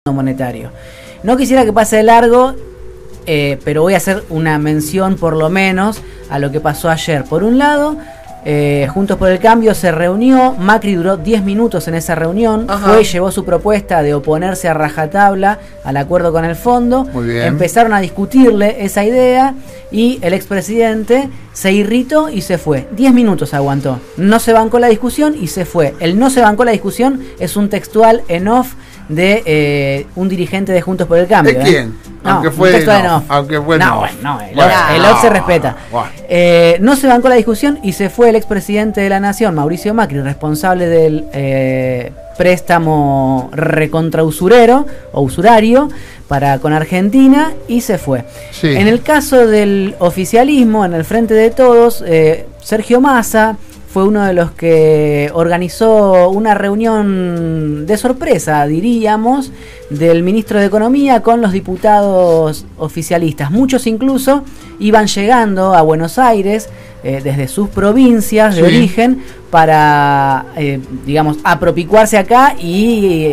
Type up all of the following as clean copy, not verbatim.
monetario. No quisiera que pase de largo, pero voy a hacer una mención por lo menos a lo que pasó ayer. Por un lado, Juntos por el Cambio se reunió, Macri duró 10 minutos en esa reunión, fue y llevó su propuesta de oponerse a rajatabla al acuerdo con el fondo. Empezaron a discutirle esa idea y el expresidente se irritó y se fue. 10 minutos aguantó, no se bancó la discusión y se fue. El no se bancó la discusión es un textual en off de un dirigente de Juntos por el Cambio. ¿De quién? No, aunque fue el off se respeta. No se bancó la discusión y se fue el expresidente de la Nación, Mauricio Macri, responsable del préstamo recontrausurero o usurario con Argentina, y se fue. En el caso del oficialismo, en el Frente de Todos, Sergio Massa fue uno de los que organizó una reunión de sorpresa, diríamos, del ministro de Economía con los diputados oficialistas. Muchos incluso iban llegando a Buenos Aires desde sus provincias de origen para, digamos, apropicuarse acá y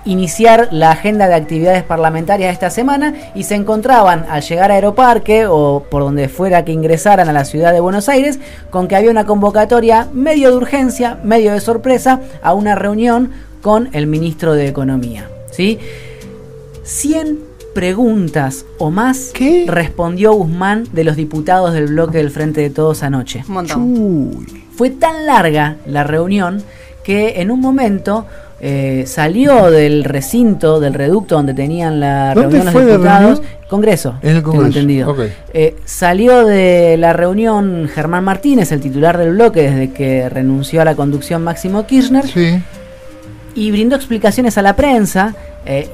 iniciar la agenda de actividades parlamentarias esta semana, y se encontraban al llegar a Aeroparque o por donde fuera que ingresaran a la ciudad de Buenos Aires con que había una convocatoria medio de urgencia, medio de sorpresa, a una reunión con el ministro de Economía, ¿sí? 100 preguntas o más respondió Guzmán de los diputados del bloque del Frente de Todos anoche. Un montón. Fue tan larga la reunión que en un momento salió del recinto, del reducto donde tenían la reunión los diputados. Congreso, en el Congreso, tengo entendido. Salió de la reunión Germán Martínez, el titular del bloque, desde que renunció a la conducción Máximo Kirchner, y brindó explicaciones a la prensa.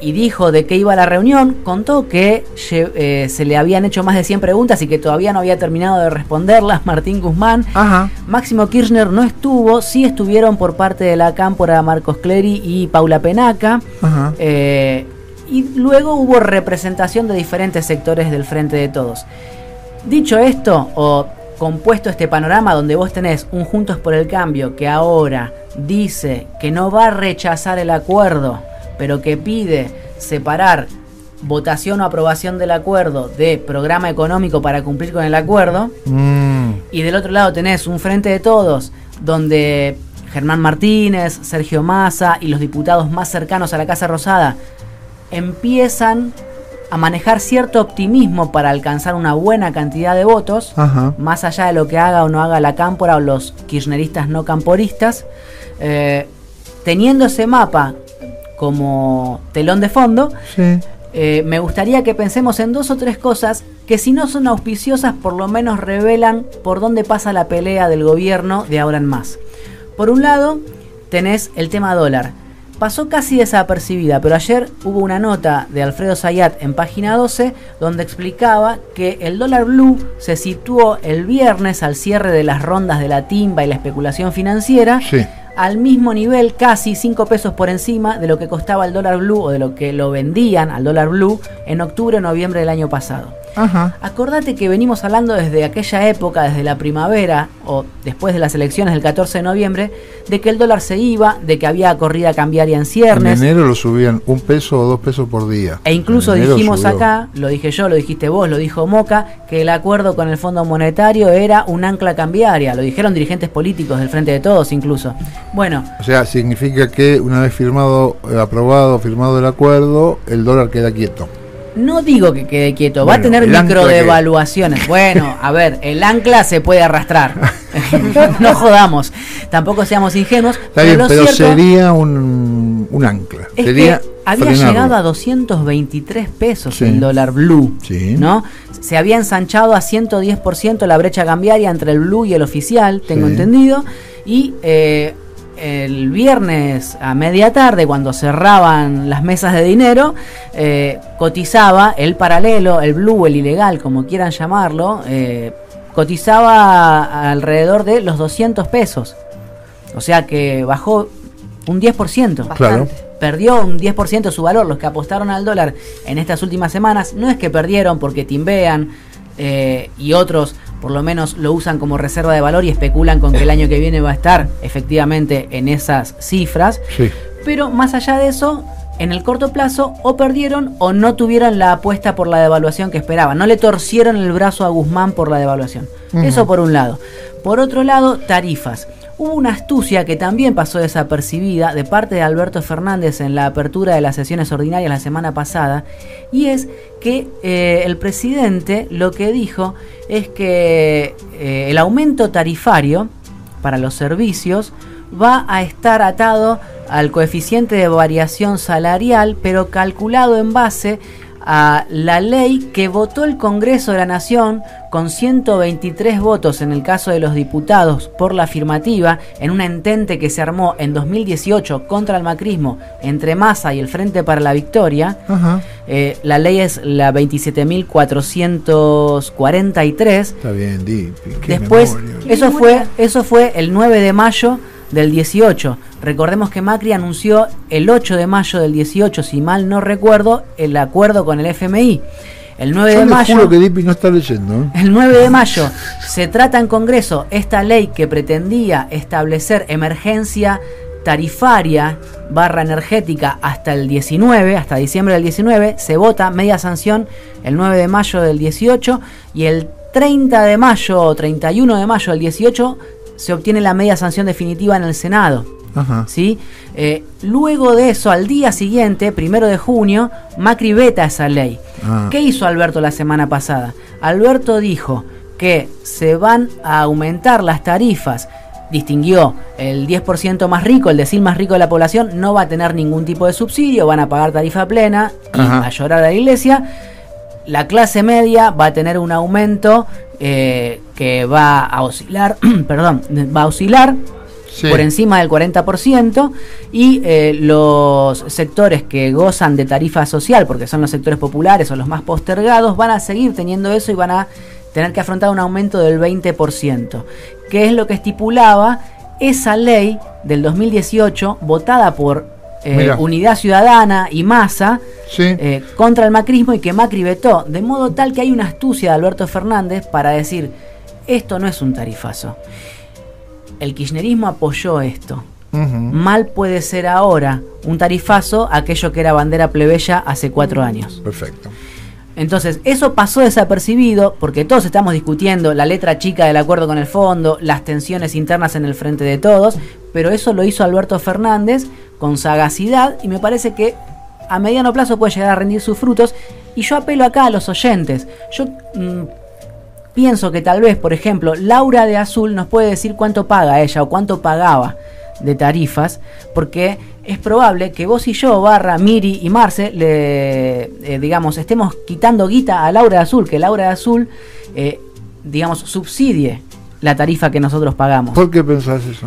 Y dijo de qué iba la reunión, contó que se le habían hecho más de 100 preguntas y que todavía no había terminado de responderlas Martín Guzmán. Máximo Kirchner no estuvo, sí estuvieron por parte de la Cámpora Marcos Clery y Paula Penaca. Y luego hubo representación de diferentes sectores del Frente de Todos. Dicho esto, o compuesto este panorama donde vos tenés un Juntos por el Cambio que ahora dice que no va a rechazar el acuerdo, pero que pide separar votación o aprobación del acuerdo de programa económico para cumplir con el acuerdo. Y del otro lado tenés un Frente de Todos donde Germán Martínez, Sergio Massa y los diputados más cercanos a la Casa Rosada empiezan a manejar cierto optimismo para alcanzar una buena cantidad de votos, más allá de lo que haga o no haga la Cámpora o los kirchneristas no camporistas. Teniendo ese mapa como telón de fondo, me gustaría que pensemos en 2 o 3 cosas que, si no son auspiciosas, por lo menos revelan por dónde pasa la pelea del gobierno de ahora en más. Por un lado, tenés el tema dólar. Pasó casi desapercibida, pero ayer hubo una nota de Alfredo Zayat en Página 12 donde explicaba que el dólar blue se situó el viernes al cierre de las rondas de la timba y la especulación financiera, al mismo nivel, casi 5 pesos por encima de lo que costaba el dólar blue o de lo que lo vendían al dólar blue en octubre o noviembre del año pasado. Acordate que venimos hablando desde aquella época, desde la primavera o después de las elecciones del 14 de noviembre, de que el dólar se iba, de que había corrida cambiaria en ciernes. En enero lo subían 1 peso o 2 pesos por día. E incluso dijimos acá, lo dije yo, lo dijiste vos, lo dijo Moca, que el acuerdo con el Fondo Monetario era un ancla cambiaria. Lo dijeron dirigentes políticos del Frente de Todos incluso. Bueno, o sea, significa que una vez firmado el acuerdo, el dólar queda quieto. No digo que quede quieto, va a tener microdevaluaciones. Bueno, a ver, el ancla se puede arrastrar. No jodamos, tampoco seamos ingenuos. Está bien, pero sería un ancla. Es sería que había llegado a 223 pesos el dólar blue, ¿no? Se había ensanchado a 110% la brecha cambiaria entre el blue y el oficial, tengo entendido. Y el viernes a media tarde, cuando cerraban las mesas de dinero, cotizaba el paralelo, el blue, el ilegal, como quieran llamarlo, cotizaba alrededor de los 200 pesos. O sea que bajó un 10%. Claro. Perdió un 10% su valor. Los que apostaron al dólar en estas últimas semanas no es que perdieron porque timbean, y otros por lo menos lo usan como reserva de valor y especulan con que el año que viene va a estar efectivamente en esas cifras. Pero más allá de eso, en el corto plazo o perdieron o no tuvieron la apuesta por la devaluación que esperaban. No le torcieron el brazo a Guzmán por la devaluación. Eso por un lado. Por otro lado, tarifas. Hubo una astucia que también pasó desapercibida de parte de Alberto Fernández en la apertura de las sesiones ordinarias la semana pasada, y es que el presidente lo que dijo es que el aumento tarifario para los servicios va a estar atado al coeficiente de variación salarial, pero calculado en base a la ley que votó el Congreso de la Nación con 123 votos en el caso de los diputados por la afirmativa, en un entente que se armó en 2018 contra el macrismo entre Massa y el Frente para la Victoria. La ley es la 27.443. Está bien, después eso fue el 9 de mayo del 18. Recordemos que Macri anunció el 8 de mayo del 18, si mal no recuerdo, el acuerdo con el FMI. El 9 de mayo. Juro que Dipi no está leyendo. El 9 de mayo se trata en Congreso esta ley que pretendía establecer emergencia tarifaria / energética hasta el 19, hasta diciembre del 19. Se vota media sanción el 9 de mayo del 18 y el 30 de mayo o 31 de mayo del 18 se obtiene la media sanción definitiva en el Senado. ¿Sí? Luego de eso, al día siguiente, 1 de junio, Macri veta esa ley. ¿Qué hizo Alberto la semana pasada? Alberto dijo que se van a aumentar las tarifas. Distinguió el 10% más rico, el decil más rico de la población, no va a tener ningún tipo de subsidio, van a pagar tarifa plena y a llorar a la iglesia. La clase media va a tener un aumento que va a oscilar, sí, por encima del 40%, y los sectores que gozan de tarifa social, porque son los sectores populares o los más postergados, van a seguir teniendo eso y van a tener que afrontar un aumento del 20%, que es lo que estipulaba esa ley del 2018, votada por Unidad Ciudadana y Massa, sí, contra el macrismo, y que Macri vetó, de modo tal que hay una astucia de Alberto Fernández para decir: esto no es un tarifazo, el kirchnerismo apoyó esto, mal puede ser ahora un tarifazo aquello que era bandera plebeya hace 4 años. Perfecto. Entonces, eso pasó desapercibido porque todos estamos discutiendo la letra chica del acuerdo con el fondo, las tensiones internas en el frente de todos, pero eso lo hizo Alberto Fernández con sagacidad y me parece que a mediano plazo puede llegar a rendir sus frutos. Y yo apelo acá a los oyentes. Yo pienso que tal vez, por ejemplo, Laura de Azul nos puede decir cuánto paga ella o cuánto pagaba de tarifas, porque es probable que vos y yo, Miri y Marce, digamos, estemos quitando guita a Laura de Azul, que Laura de Azul, digamos, subsidie la tarifa que nosotros pagamos. ¿Por qué pensás eso?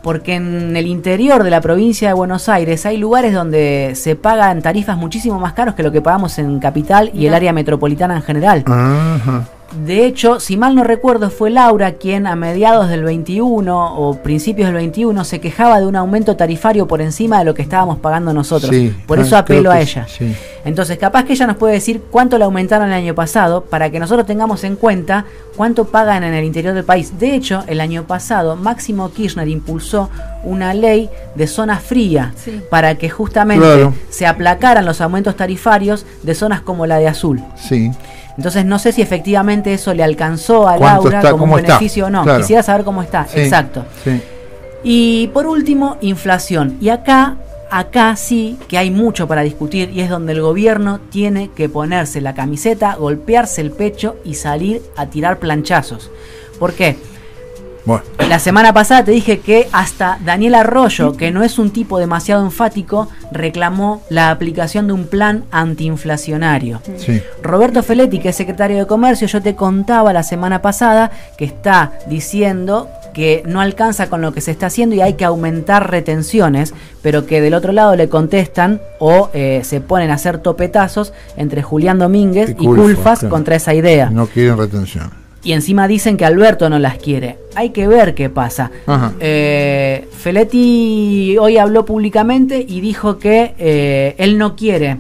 Porque en el interior de la provincia de Buenos Aires hay lugares donde se pagan tarifas muchísimo más caros que lo que pagamos en Capital y el área metropolitana en general. De hecho, si mal no recuerdo, fue Laura quien a mediados del 21 o principios del 21 se quejaba de un aumento tarifario por encima de lo que estábamos pagando nosotros. Sí, por eso apelo a ella. Sí. Entonces, capaz que ella nos puede decir cuánto le aumentaron el año pasado para que nosotros tengamos en cuenta cuánto pagan en el interior del país. De hecho, el año pasado Máximo Kirchner impulsó una ley de zona fría, sí, para que justamente se aplacaran los aumentos tarifarios de zonas como la de Azul. Sí. Entonces no sé si efectivamente eso le alcanzó a Laura como un beneficio o no. Claro. Quisiera saber cómo está. Sí, exacto. Sí. Y por último, inflación. Y acá sí que hay mucho para discutir y es donde el gobierno tiene que ponerse la camiseta, golpearse el pecho y salir a tirar planchazos. ¿Por qué? Bueno. La semana pasada te dije que hasta Daniel Arroyo, que no es un tipo demasiado enfático, reclamó la aplicación de un plan antiinflacionario. Sí. Roberto Feletti, que es secretario de Comercio, yo te contaba la semana pasada que está diciendo que no alcanza con lo que se está haciendo y hay que aumentar retenciones, pero que del otro lado le contestan o se ponen a hacer topetazos entre Julián Domínguez y Culfas, claro, contra esa idea. No quieren retención. Y encima dicen que Alberto no las quiere. Hay que ver qué pasa. Feletti hoy habló públicamente y dijo que él no quiere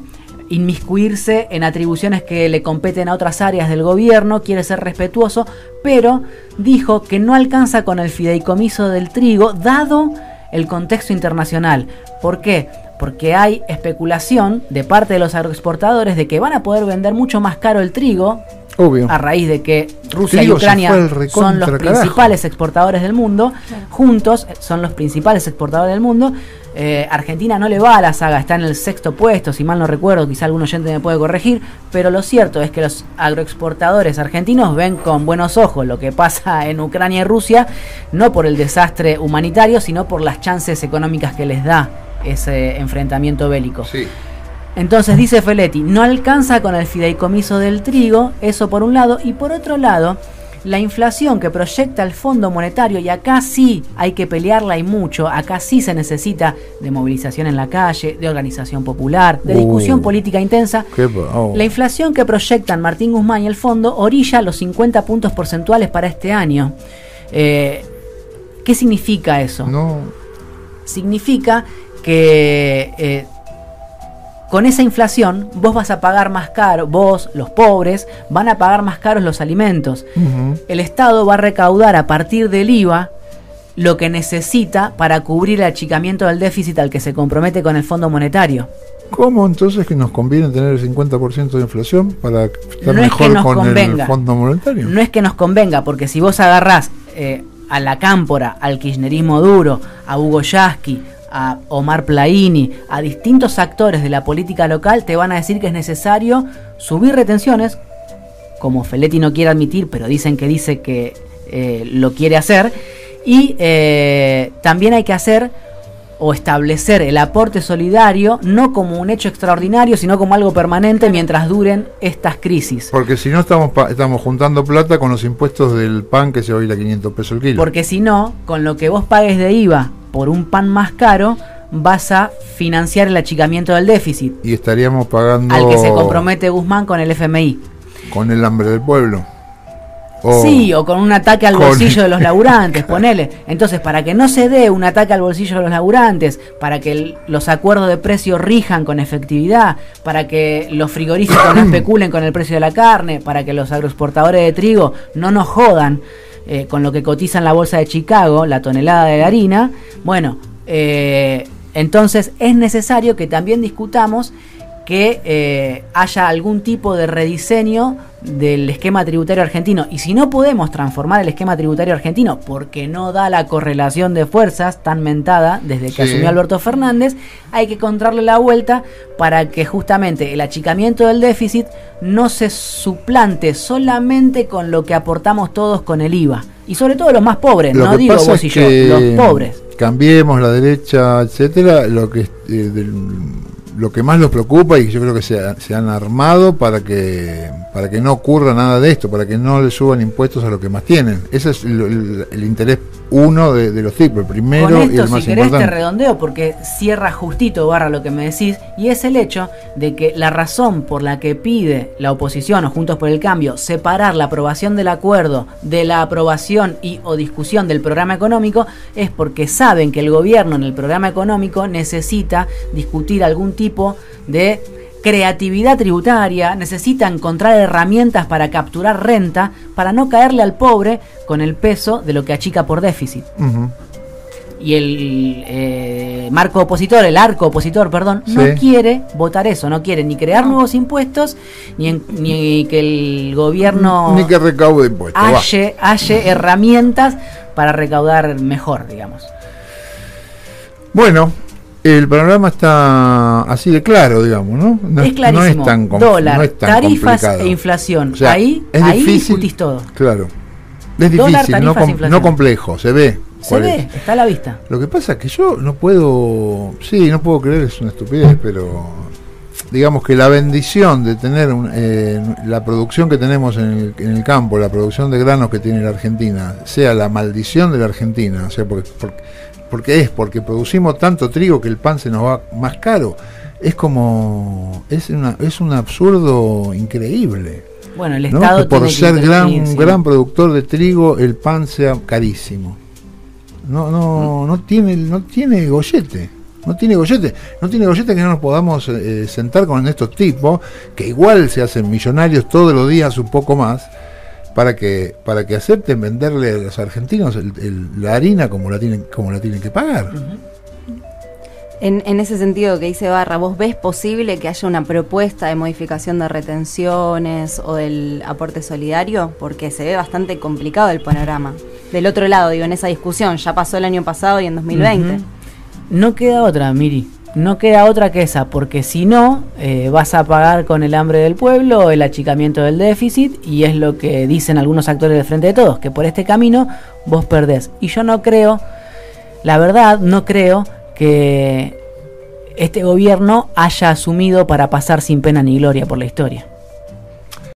inmiscuirse en atribuciones que le competen a otras áreas del gobierno, quiere ser respetuoso, pero dijo que no alcanza con el fideicomiso del trigo, dado el contexto internacional. ¿Por qué? porque hay especulación de parte de los agroexportadores de que van a poder vender mucho más caro el trigo. Obvio. A raíz de que Rusia y Ucrania son los principales exportadores del mundo, juntos son los principales exportadores del mundo. Argentina no le va a la saga, está en el 6º puesto, si mal no recuerdo, quizá algún oyente me puede corregir, pero lo cierto es que los agroexportadores argentinos ven con buenos ojos lo que pasa en Ucrania y Rusia, no por el desastre humanitario, sino por las chances económicas que les da ese enfrentamiento bélico. Sí. Entonces dice Feletti, no alcanza con el fideicomiso del trigo, eso por un lado, y por otro lado, la inflación que proyecta el Fondo Monetario, y acá sí hay que pelearla y mucho, acá sí se necesita de movilización en la calle, de organización popular, de discusión política intensa. La inflación que proyectan Martín Guzmán y el Fondo orilla los 50 puntos porcentuales para este año. ¿Qué significa eso? No. Significa que con esa inflación vos vas a pagar más caro, vos, los pobres, van a pagar más caros los alimentos. El Estado va a recaudar a partir del IVA lo que necesita para cubrir el achicamiento del déficit al que se compromete con el Fondo Monetario. ¿Cómo entonces que nos conviene tener el 50% de inflación para estar no mejor es que nos con convenga, el Fondo Monetario? No es que nos convenga, porque si vos agarrás a la Cámpora, al kirchnerismo duro, a Hugo Yasky, a Omar Plaini, a distintos actores de la política local, te van a decir que es necesario subir retenciones, como Feletti no quiere admitir, pero dice que lo quiere hacer, y también hay que hacer o establecer el aporte solidario no como un hecho extraordinario, sino como algo permanente mientras duren estas crisis. Porque si no estamos juntando plata con los impuestos del pan que se va a ir a 500 pesos el kilo. Porque si no, con lo que vos pagues de IVA por un pan más caro, vas a financiar el achicamiento del déficit. Y estaríamos pagando al que se compromete Guzmán con el FMI. Con el hambre del pueblo. Sí, o con un ataque al bolsillo de los laburantes, ponele. Entonces, para que no se dé un ataque al bolsillo de los laburantes, para que los acuerdos de precio rijan con efectividad, para que los frigoríficos no especulen con el precio de la carne, para que los agroexportadores de trigo no nos jodan con lo que cotiza en la bolsa de Chicago, la tonelada de harina, bueno, entonces es necesario que también discutamos que haya algún tipo de rediseño del esquema tributario argentino. Y si no podemos transformar el esquema tributario argentino porque no da la correlación de fuerzas tan mentada desde que asumió Alberto Fernández, hay que encontrarle la vuelta para que justamente el achicamiento del déficit no se suplante solamente con lo que aportamos todos con el IVA. Y sobre todo los más pobres, no digo vos y yo, los pobres. Cambiemos la derecha, etcétera, lo que más los preocupa, y yo creo que se han armado para que no ocurra nada de esto, para que no le suban impuestos a lo que más tienen. Ese es el interés uno de los tipos, el primero con esto, y el más si querés, importante. te redondeo porque cierra justito barra lo que me decís, y es el hecho de que la razón por la que pide la oposición o Juntos por el Cambio separar la aprobación del acuerdo de la aprobación y o discusión del programa económico es porque saben que el gobierno en el programa económico necesita discutir algún tipo de creatividad tributaria, necesita encontrar herramientas para capturar renta, para no caerle al pobre con el peso de lo que achica por déficit. Y el arco opositor, no quiere votar eso, no quiere ni crear nuevos impuestos, ni que el gobierno ni que recaude impuestos, halle herramientas para recaudar mejor, digamos. Bueno, el panorama está así de claro, digamos, ¿no? Es clarísimo. No es tan dólar, no es tan tarifas complicado. E inflación. O sea, ahí discutís todo. Claro. Es Dólar, difícil, tarifas, no complejo, se ve. Se ve, está a la vista. Lo que pasa es que yo no puedo creer, es una estupidez, pero digamos que la bendición de tener la producción que tenemos en el campo, la producción de granos que tiene la Argentina, sea la maldición de la Argentina, o sea, porque producimos tanto trigo que el pan se nos va más caro. Es un absurdo increíble. Bueno, el Estado que por ser gran productor de trigo el pan sea carísimo. No tiene gollete. No tiene gollete que no nos podamos sentar con estos tipos que igual se hacen millonarios todos los días un poco más, para que acepten venderle a los argentinos la harina como la tienen que pagar. En ese sentido que dice Barra, ¿vos ves posible que haya una propuesta de modificación de retenciones o del aporte solidario? Porque se ve bastante complicado el panorama. Del otro lado, digo, en esa discusión, ya pasó el año pasado y en 2020. No queda otra, Miri. No queda otra que esa, porque si no, vas a pagar con el hambre del pueblo el achicamiento del déficit, y es lo que dicen algunos actores del Frente de Todos, que por este camino vos perdés. Y yo no creo, la verdad, no creo que este gobierno haya asumido para pasar sin pena ni gloria por la historia.